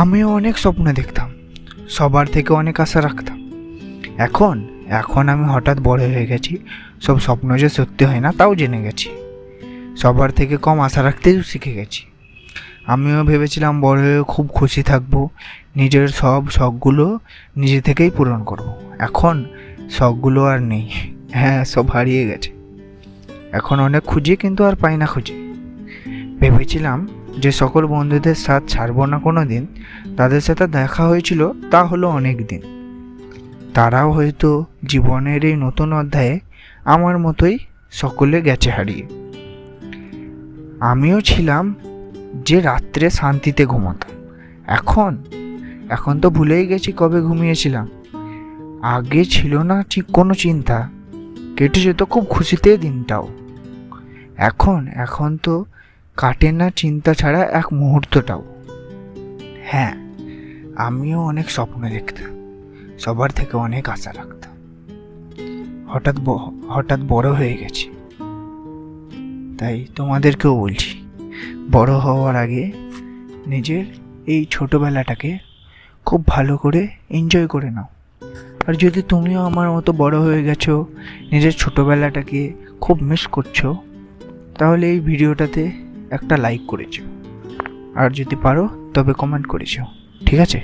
আমিও অনেক স্বপ্ন দেখতাম, সবার থেকে অনেক আশা রাখতাম। এখন এখন আমি হঠাৎ বড় হয়ে গেছি, সব স্বপ্ন যে সত্যি হয় না তাও জেনে গেছি। সবার থেকে কম আশা রাখতেও শিখে গেছি। আমিও ভেবেছিলাম বড় হয়ে খুব খুশি থাকবো, নিজের সব শখগুলো নিজে থেকেই পূরণ করব। এখন শখগুলো আর নেই, হ্যাঁ সব হারিয়ে গেছে। এখন অনেক খুঁজি কিন্তু আর পাই না খুঁজি। ভেবেছিলাম যে সকল বন্ধুদের সাথ ছাড়বো না কোনো দিন, তাদের সাথে দেখা হয়েছিল তা হলো অনেক দিন। তারাও হয়তো জীবনের এই নতুন অধ্যায়ে আমার মতোই সকলে গেছে হারিয়ে। আমিও ছিলাম যে রাত্রে শান্তিতে ঘুমাতাম। এখন এখন তো ভুলেই গেছি কবে ঘুমিয়েছিলাম। আগে ছিল না ঠিক কোনো চিন্তা, কেটে যেত খুব খুশিতে দিনটাও। এখন তো কাটে না চিন্তা ছাড়া এক মুহূর্তটাও। হ্যাঁ, আমিও অনেক স্বপ্ন দেখতাম, সবার থেকে অনেক আশা রাখতাম। হঠাৎ বড় হয়ে গেছি। তাই তোমাদেরকেও বলছি, বড় হওয়ার আগে নিজের এই ছোটোবেলাটাকে খুব ভালো করে এনজয় করে নাও। আর যদি তুমিও আমার মতো বড় হয়ে গেছো, নিজের ছোটোবেলাটাকে খুব মিস করছো, তাহলে এই ভিডিওটাতে একটা লাইক করেছো, আর যদি পারো তবে কমেন্ট করেছো। ঠিক আছে?